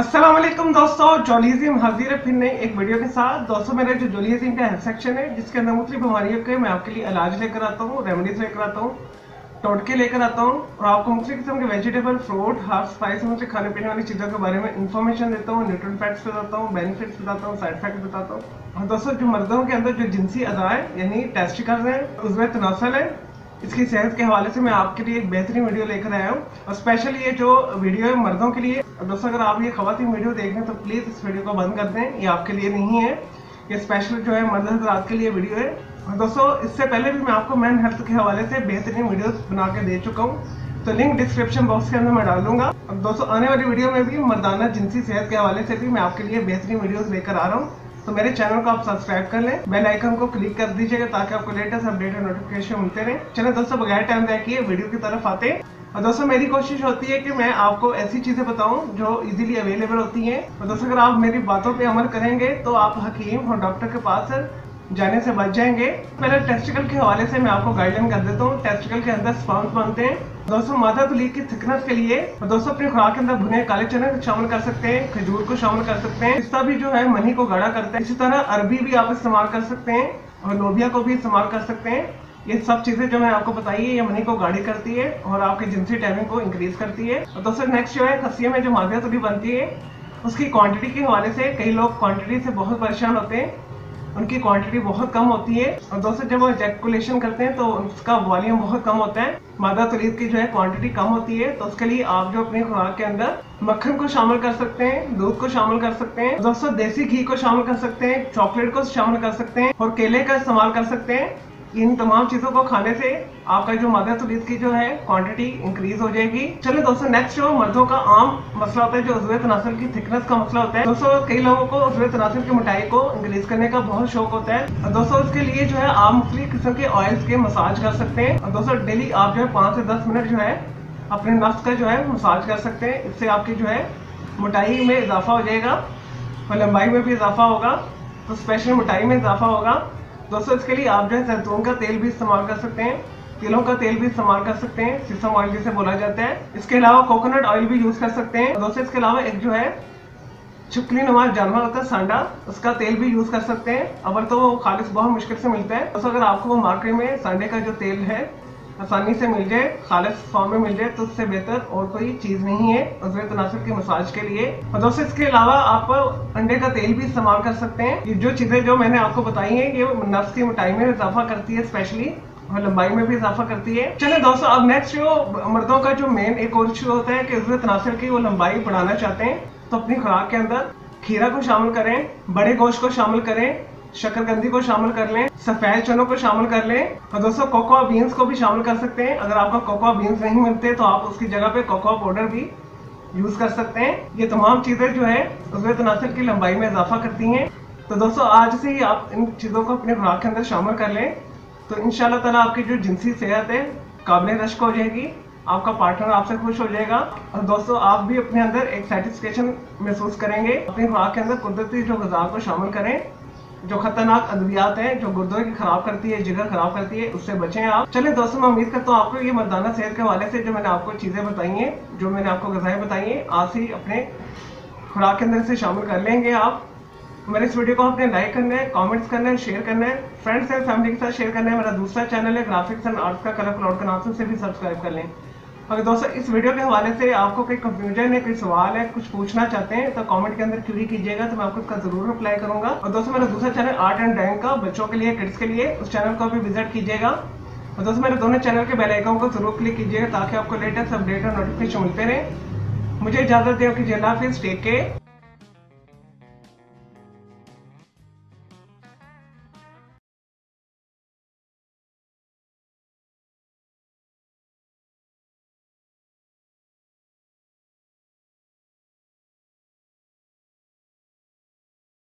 अस्सलाम वालेकुम दोस्तों, जोलिज़िम हाजिर है फिर नई एक वीडियो के साथ। दोस्तों मेरा जो जोलिज़िम का हेल्थ सेक्शन है जिसके अंदर मुख्तलिफ बीमारियों के मैं आपके लिए इलाज लेकर आता हूँ, रेमेडीज लेकर आता हूँ, टोटके लेकर आता हूँ और आपको मुख्तलिफ किस्म के वेजिटेबल, फ्रूट, हर्ब, स्पाइस में से खाने पीने वाली चीज़ों के बारे में इंफॉर्मेशन देता हूँ, न्यूट्रिएंट फैक्ट्स बताता हूँ, बेनिफिट्स बताता हूँ, साइड फैक्ट्स बताता हूँ। और दोस्तों जो मर्दों के अंदर जो जिनसी अदा है यानी टेस्टिकल्स है, उज़्वे तनासल है, इसकी सेहत के हवाले से मैं आपके लिए एक बेहतरीन वीडियो लेकर आया हूँ। और स्पेशल ये जो वीडियो है मर्दों के लिए। दोस्तों अगर आप ये खवातीन वीडियो देख रहे हैं तो प्लीज़ इस वीडियो को बंद कर दें, ये आपके लिए नहीं है, ये स्पेशल जो है मर्द हज़रात के लिए वीडियो है। और दोस्तों इससे पहले भी मैं आपको मेन हेल्थ के हवाले से बेहतरीन वीडियोस बना के दे चुका हूँ, तो लिंक डिस्क्रिप्शन बॉक्स के अंदर मैं डाल दूंगा। और दोस्तों आने वाली वीडियो में भी मर्दाना जिनसी सेहत के हवाले से भी मैं आपके लिए बेहतरीन वीडियोस लेकर आ रहा हूँ। तो मेरे चैनल को आप सब्सक्राइब कर लें, बेल आइकन को क्लिक कर दीजिएगा ताकि आपको लेटेस्ट अपडेट और नोटिफिकेशन मिलते रहे। चलें दोस्तों बगैर टाइम देखिए वीडियो की तरफ आते हैं। और दोस्तों मेरी कोशिश होती है कि मैं आपको ऐसी चीजें बताऊं जो इजीली अवेलेबल होती हैं। और दोस्तों अगर आप मेरी बातों पे अमल करेंगे तो आप हकीम और डॉक्टर के पास जाने से बच जाएंगे। पहले टेस्टिकल के हवाले से मैं आपको गाइडलाइन कर देता हूँ। टेस्टिकल के अंदर स्पर्म्स बनते हैं दोस्तों मादा तुलीद की थिकनेस के लिए। और दोस्तों अपनी खुराक के अंदर भुने काले चने शामिल कर सकते हैं, खजूर को शामिल कर सकते हैं, पिस्ता भी जो है मनी को गाढ़ा करता है। इसी तरह अरबी भी आप इस्तेमाल कर सकते हैं और लोबिया को भी इस्तेमाल कर सकते हैं। ये सब चीजें जो मैं आपको बताई है ये मनी को गाढ़ी करती है और आपकी जिनसी टाइमिंग को इंक्रीज करती है। और दोस्तों नेक्स्ट जो है खस्सियों में जो मादा तुली बनती है उसकी क्वांटिटी के हवाले से कई लोग क्वांटिटी से बहुत परेशान होते हैं, उनकी क्वांटिटी बहुत कम होती है। और दोस्तों जब वो इजैकुलेशन करते हैं तो उसका वॉल्यूम बहुत कम होता है, मादा तुलीद की जो है क्वांटिटी कम होती है। तो उसके लिए आप जो अपनी खुराक के अंदर मक्खन को शामिल कर सकते हैं, दूध को शामिल कर सकते हैं, दोस्तों देसी घी को शामिल कर सकते हैं, चॉकलेट को शामिल कर सकते हैं और केले का इस्तेमाल कर सकते हैं। इन तमाम चीजों को खाने से आपका जो मादा तुलीद की जो है क्वांटिटी इंक्रीज हो जाएगी। चलिए दोस्तों नेक्स्ट जो मर्दों का आम मसला होता है जो उज़्वे तनासल की थिकनेस का मसला होता है। दोस्तों कई लोगों को उज़्वे तनासल की मोटाई को इंक्रीज करने का बहुत शौक होता है। और दोस्तों उसके लिए जो है आप मुख्तलिफ किस्म के ऑयल्स के मसाज कर सकते हैं। और दोस्तों डेली आप जो है 5 से 10 मिनट जो है अपने नफ्स का जो है मसाज कर सकते हैं। इससे आपकी जो है मोटाई में इजाफा हो जाएगा और लंबाई में भी इजाफा होगा, तो स्पेशल मोटाई में इजाफा होगा। दोस्तों इसके लिए आप जो है जैतून का तेल भी इस्तेमाल कर सकते हैं, तिलों का तेल भी इस्तेमाल कर सकते हैं, सीसम ऑयल जिसे बोला जाता है। इसके अलावा कोकोनट ऑयल भी यूज कर सकते हैं। दोस्तों इसके अलावा एक जो है छिपकली नुमा जानवर होता है सांडा, उसका तेल भी यूज कर सकते हैं। अगर तो वो खालिस बहुत मुश्किल से मिलता है। दोस्तों अगर आपको वो मार्केट में सांडे का जो तेल है आसानी से मिल जाए, खालिस फॉर्म में मिल जाए, तो उससे बेहतर और कोई चीज नहीं है उज़्वे तनासल की मसाज के लिए। और दोस्तों इसके अलावा आप अंडे का तेल भी इस्तेमाल कर सकते हैं। ये जो चीजें जो मैंने आपको बताई हैं ये नफ्स की मोटाई में इजाफा करती है स्पेशली, और लंबाई में भी इजाफा करती है। चलिए दोस्तों अब नेक्स्ट जो मर्दों का जो मेन एक और इशू होता है कि उज़्वे तनासल की वो लंबाई बढ़ाना चाहते हैं, तो अपनी खुराक के अंदर खीरा को शामिल करें, बड़े गोश्त को शामिल करें, शकरकंदी को शामिल कर लें, सफेद चनों को शामिल कर लें। और दोस्तों कोकोआ बीन्स को भी शामिल कर सकते हैं। अगर आपको कोकोआ बीन्स नहीं मिलते तो आप उसकी जगह पे कोकोआ पाउडर भी यूज कर सकते हैं। ये तमाम चीजें जो है उज़्वे तनासल की लंबाई में इजाफा करती हैं। तो दोस्तों आज से ही आप इन चीजों को अपने खुराक के अंदर शामिल कर लें तो इंशाल्लाह ताला आपकी जो जिनसी सेहत है काबिल रश्क हो जाएगी, आपका पार्टनर आपसे खुश हो जाएगा। और दोस्तों आप भी अपने अंदर एक सेटिस्फेक्शन महसूस करेंगे। अपनी खुराक के अंदर कुदरती जो ग़िज़ा को शामिल करें, जो खतरनाक अद्वियात है जो गुर्दों की खराब करती है, जिगर खराब करती है, उससे बचें आप। चलिए दोस्तों मैं उम्मीद करता हूँ आपको ये मर्दाना सेहत के हवाले से जो मैंने आपको चीजें बताई हैं, जो मैंने आपको ग़िज़ाएं बताई हैं, आज से अपने खुराक के अंदर से शामिल कर लेंगे आप। मेरे इस वीडियो को आपने लाइक करना है, कमेंट्स करना है, शेयर करना है, फ्रेंड्स एंड फैमिली के साथ शेयर करना है। मेरा दूसरा चैनल है ग्राफिक्स एंड आर्ट्स का कलर क्लाउड के नाम से, उसे भी सब्सक्राइब कर लें। अगर दोस्तों इस वीडियो के हवाले से आपको कोई कंफ्यूजन है, कोई सवाल है, कुछ पूछना चाहते हैं तो कमेंट के अंदर क्यूरी कीजिएगा, तो मैं आपको इसका जरूर रिप्लाई करूंगा। और दोस्तों मेरा दूसरा चैनल आर्ट एंड ड्राइंग का बच्चों के लिए, किड्स के लिए, उस चैनल को भी विजिट कीजिएगा। और दोस्तों मेरे दोनों चैनल के बेल आइकन को जरूर क्लिक कीजिएगा ताकि आपको लेटेस्ट अपडेट और नोटिफिकेशन मिलते रहे। मुझे इजाजत दें, टेक केयर।